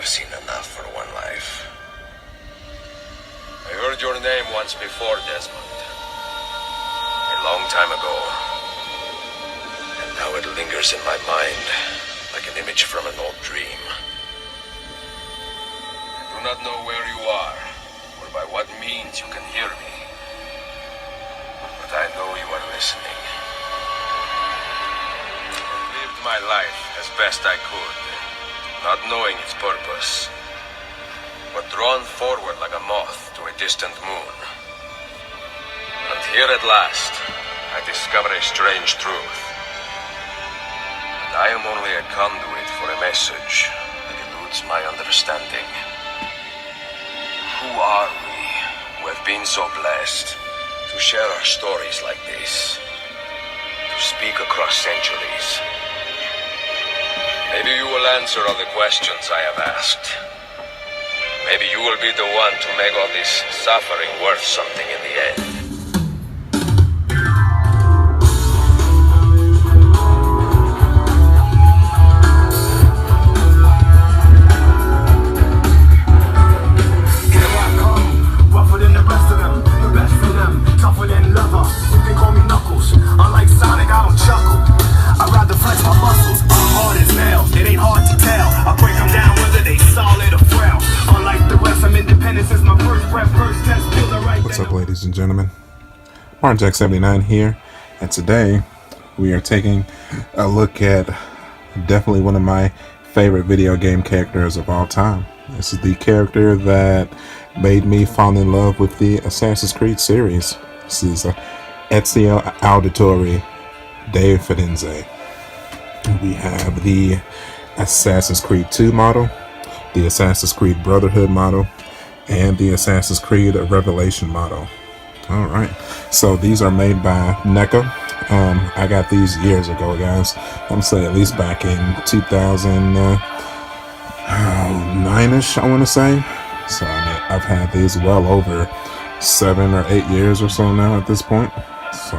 seen enough for one life. I heard your name once before, Desmond. A long time ago. And now it lingers in my mind, like an image from an old dream. I do not know where you are, or by what means you can hear me. But I know you are listening. I lived my life as best I could, not knowing its purpose, but drawn forward like a moth to a distant moon. And here at last, I discover a strange truth. And I am only a conduit for a message that eludes my understanding. Who are we who have been so blessed to share our stories like this, to speak across centuries? Maybe you will answer all the questions I have asked. Maybe you will be the one to make all this suffering worth something in the end. What's up, ladies and gentlemen? Jack79 here, and today we are taking a look at definitely one of my favorite video game characters of all time. This is the character that made me fall in love with the Assassin's Creed series. This is Ezio Auditore de Firenze. We have the Assassin's Creed 2 model, the Assassin's Creed Brotherhood model, and the Assassin's Creed Revelation model. Alright, so these are made by Neca. I got these years ago, guys. I'm gonna say at least back in 2009-ish, I want to say. So I mean, I've had these well over 7 or 8 years or so now at this point. So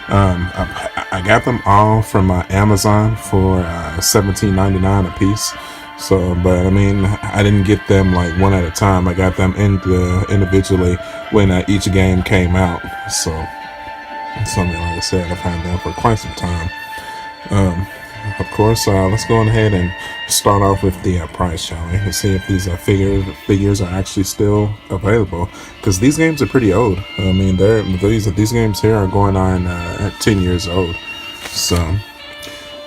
I got them all from Amazon for $17.99 a piece. So, but I mean, I didn't get them like one at a time. I got them individually when each game came out. So, something like I said, I've had them for quite some time. Of course, let's go ahead and start off with the price, shall we? Let's see if these figures are actually still available, because these games are pretty old. I mean, these games here are going on 10 years old.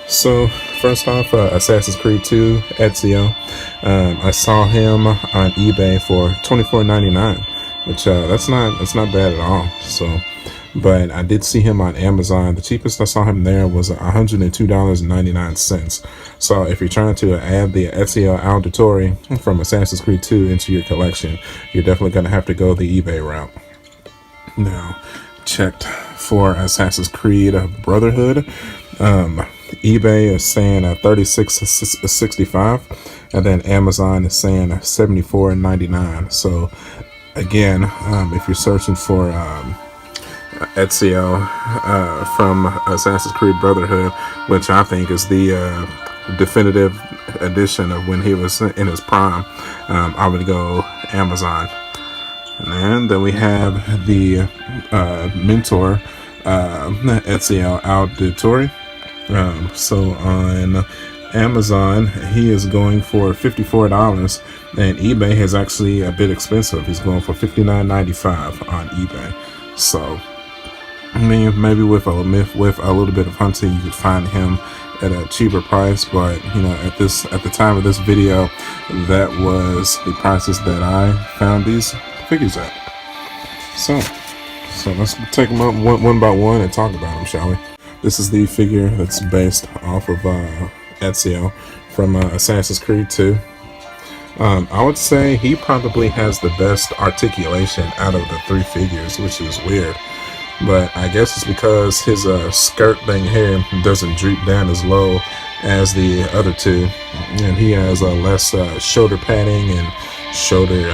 So first off, Assassin's Creed 2 Ezio. I saw him on eBay for $24.99, which that's not bad at all. So, but I did see him on Amazon. The cheapest I saw him there was $102.99. So if you're trying to add the Ezio Auditore from Assassin's Creed 2 into your collection, you're definitely going to have to go the eBay route. Now, checked for Assassin's Creed Brotherhood. eBay is saying $36.65, and then Amazon is saying $74.99. So again, if you're searching for Ezio from Assassin's Creed Brotherhood, which I think is the definitive edition of when he was in his prime, I would go Amazon. And then we have the mentor Ezio Auditore. So on Amazon, he is going for $54, and eBay is actually a bit expensive. He's going for $59.95 on eBay. So I mean, maybe with a little bit of hunting, you could find him at a cheaper price. But you know, at the time of this video, that was the prices that I found these figures at. So let's take them up one by one and talk about them, shall we? This is the figure that's based off of Ezio from Assassin's Creed 2. I would say he probably has the best articulation out of the three figures, which is weird. But I guess it's because his skirt thing here doesn't droop down as low as the other two. And he has less shoulder padding and shoulder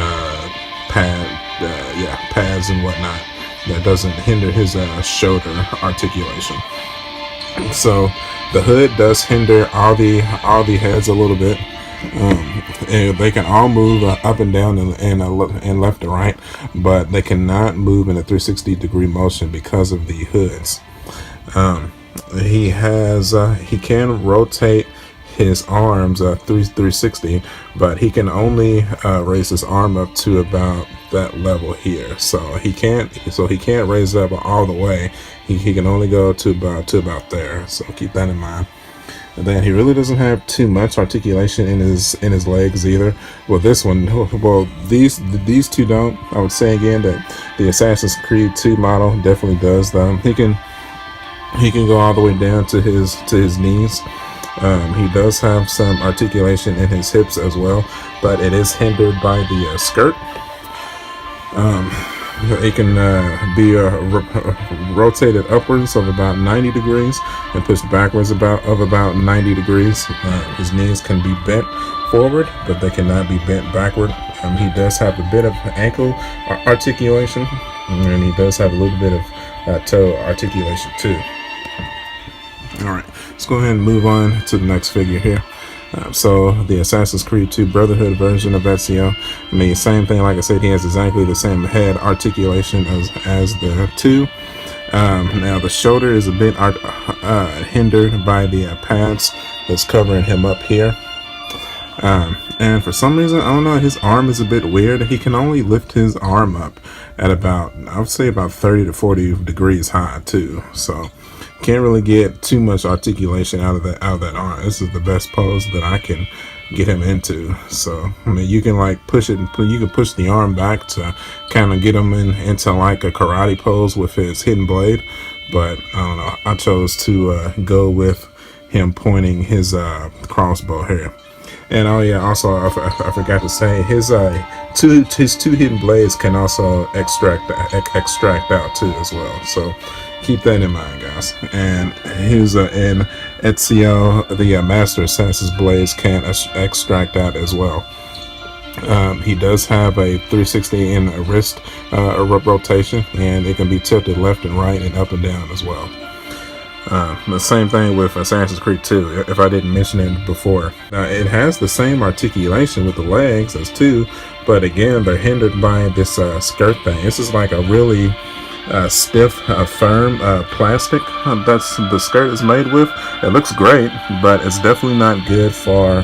pads and whatnot. That doesn't hinder his shoulder articulation. So the hood does hinder all the heads a little bit. And they can all move up and down and left and right, but they cannot move in a 360-degree motion because of the hoods. He can rotate his arms 360, but he can only raise his arm up to about that level here. So he can't raise it up all the way. He can only go to about there. So keep that in mind. And then he really doesn't have too much articulation in his legs either. Well, this one, well, these two don't. I would say again that the Assassin's Creed 2 model definitely does though. He can go all the way down to his knees. He does have some articulation in his hips as well, but it is hindered by the skirt. It can be rotated upwards of about 90 degrees and pushed backwards of about 90 degrees. His knees can be bent forward, but they cannot be bent backward. He does have a bit of ankle articulation, and he does have a little bit of toe articulation too. Alright, let's go ahead and move on to the next figure here. So the Assassin's Creed 2 Brotherhood version of Ezio. I mean, same thing. Like I said, he has exactly the same head articulation as the 2. Now the shoulder is a bit hindered by the pads that's covering him up here. And for some reason, I don't know, his arm is a bit weird. He can only lift his arm up at about, I would say about 30 to 40 degrees high too. So can't really get too much articulation out of that arm. This is the best pose that I can get him into. So I mean, you can like push it, you can push the arm back to kind of get him into like a karate pose with his hidden blade. But I don't know, I chose to go with him pointing his crossbow here. And oh yeah, also I forgot to say his two hidden blades can also extract out too as well. So keep that in mind, guys. And his and Ezio, the Master Assassin's blades can extract out as well. He does have a 360 in a wrist rotation, and it can be tilted left and right and up and down as well. The same thing with Assassin's Creed 2, if I didn't mention it before. It has the same articulation with the legs as 2, but again, they're hindered by this skirt thing. This is like a really stiff, firm plastic that's the skirt is made with. It looks great, but it's definitely not good for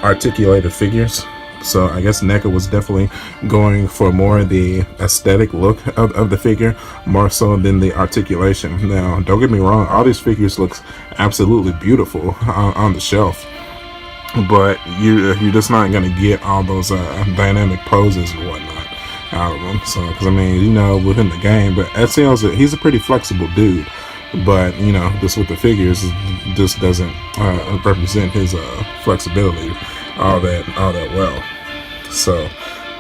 articulated figures. So I guess Neca was definitely going for more of the aesthetic look of the figure, more so than the articulation. Now, don't get me wrong, all these figures look absolutely beautiful on the shelf, but you're just not going to get all those dynamic poses and whatnot out of them. So, because I mean, you know, within the game, but Ezio's he's a pretty flexible dude. But you know, just with the figures, this doesn't represent his flexibility all that well. So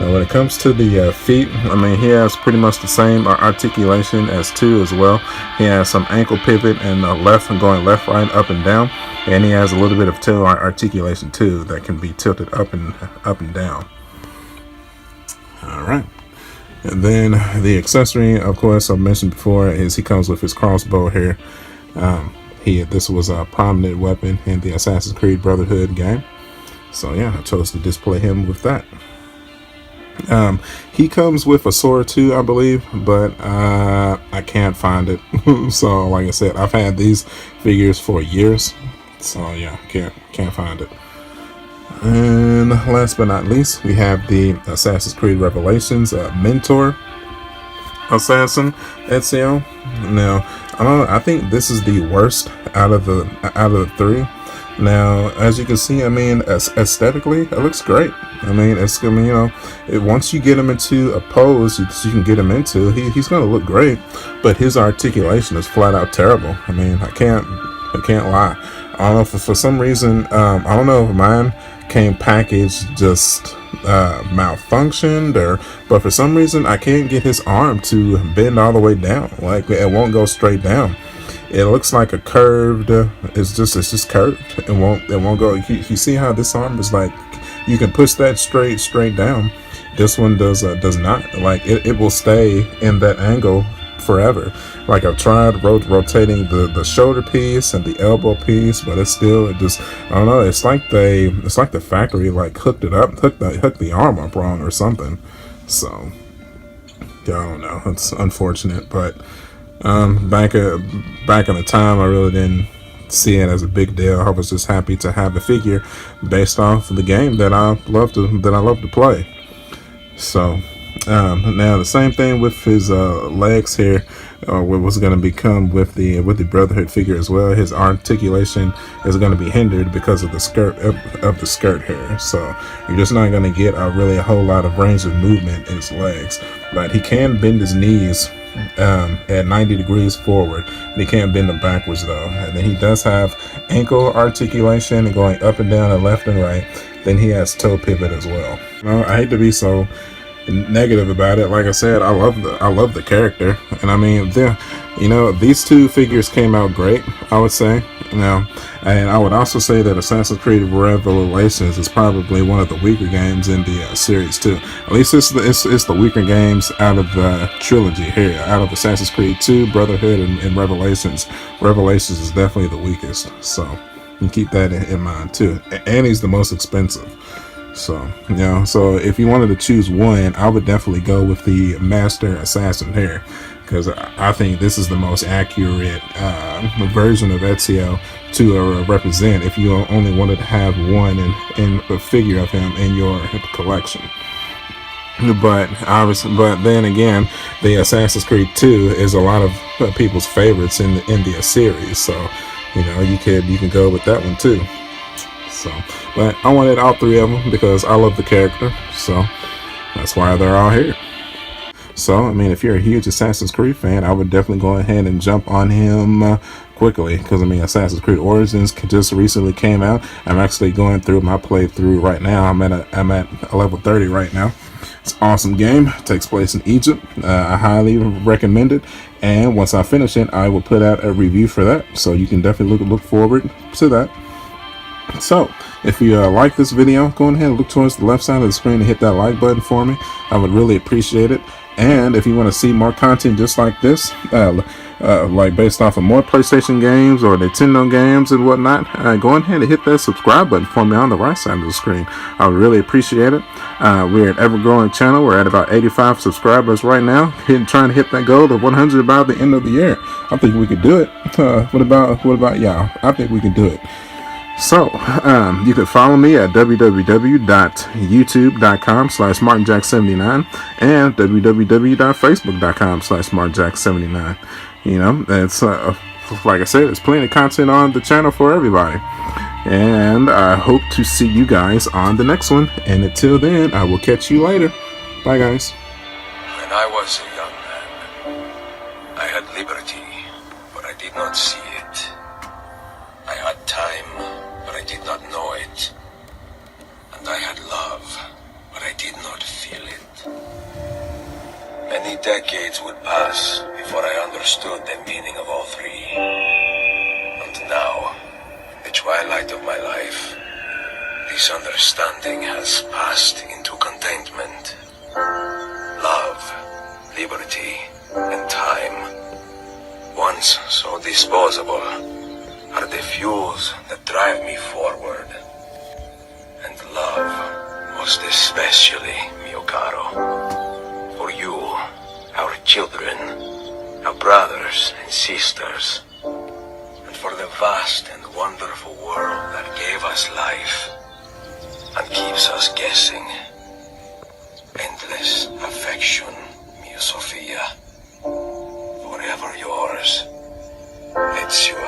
now when it comes to the feet, I mean, he has pretty much the same articulation as 2 as well. He has some ankle pivot and left and going left, right, up and down, and he has a little bit of toe articulation too that can be tilted up and down. All right. And then the accessory, of course, I mentioned before, is he comes with his crossbow here. This was a prominent weapon in the Assassin's Creed Brotherhood game. So yeah, I chose to display him with that. He comes with a sword too, I believe, but I can't find it. So like I said, I've had these figures for years. So yeah, can't find it. And last but not least, we have the Assassin's Creed Revelations Mentor Assassin Ezio. Now, I think this is the worst out of the 3. Now, as you can see, I mean, aesthetically, it looks great. I mean, it's gonna, you know, once you get him into a pose you can get him into, he's gonna look great. But his articulation is flat out terrible. I mean, I can't lie. I don't know if for some reason, I don't know if mine came packaged just malfunctioned, but for some reason I can't get his arm to bend all the way down. Like, it won't go straight down. It looks like a curved. It's just curved. It won't go. You see how this arm is like? You can push that straight down. This one does not. Like, it will stay in that angle forever. Like I've tried rotating the shoulder piece and the elbow piece, but it just, I don't know. It's like the factory like hooked the arm up wrong or something. So yeah, I don't know. It's unfortunate, but back in the time, I really didn't see it as a big deal. I was just happy to have a figure based off of the game that I love to play. So now the same thing with his legs here, what was going to become with the Brotherhood figure as well. His articulation is going to be hindered because of the skirt of the skirt here. So you're just not going to get a whole lot of range of movement in his legs. But he can bend his knees at 90 degrees forward. He can't bend them backwards though. And then he does have ankle articulation going up and down and left and right. Then he has toe pivot as well. I hate to be so negative about it. Like I said, I love the character, and I mean, these two figures came out great, I would say. And I would also say that Assassin's Creed Revelations is probably one of the weaker games in the series too. At least it's the weaker games out of the trilogy here, out of Assassin's Creed 2, Brotherhood, and Revelations. Revelations is definitely the weakest, so you keep that in mind too. And he's the most expensive. So, so if you wanted to choose one, I would definitely go with the Master Assassin here, because I think this is the most accurate version of Ezio to represent if you only wanted to have one in a figure of him in your collection. But then again, the Assassin's Creed 2 is a lot of people's favorites in the series, so you can go with that one too. So, but I wanted all three of them because I love the character, so that's why they're all here. So, I mean, if you're a huge Assassin's Creed fan, I would definitely go ahead and jump on him quickly, because I mean, Assassin's Creed Origins just recently came out. I'm actually going through my playthrough right now. I'm at a level 30 right now. It's an awesome game. It takes place in Egypt. I highly recommend it. And once I finish it, I will put out a review for that. So you can definitely look forward to that. So, if you like this video, go ahead and look towards the left side of the screen and hit that like button for me. I would really appreciate it. And if you want to see more content just like this, like based off of more PlayStation games or Nintendo games and whatnot, go ahead and hit that subscribe button for me on the right side of the screen. I would really appreciate it. We're an ever-growing channel. We're at about 85 subscribers right now, trying to hit that goal of 100 by the end of the year. I think we could do it. What about y'all? I think we can do it. So, you can follow me at www.youtube.com/martinjack79 and www.facebook.com/martinjack79. It's like I said, there's plenty of content on the channel for everybody. And I hope to see you guys on the next one. And until then, I will catch you later. Bye, guys. When I was a young man, I had liberty, but I did not see it. I had time, but I did not know it. And I had love, but I did not feel it. Many decades would pass before I understood the meaning of all three. And now, in the twilight of my life, this understanding has passed into contentment. Love, liberty, and time, once so disposable, are the fuels that drive me forward. And love, most especially, mio caro, for you, our children, our brothers and sisters, and for the vast and wonderful world that gave us life and keeps us guessing. Endless affection, mia Sofia, forever yours, Ezio.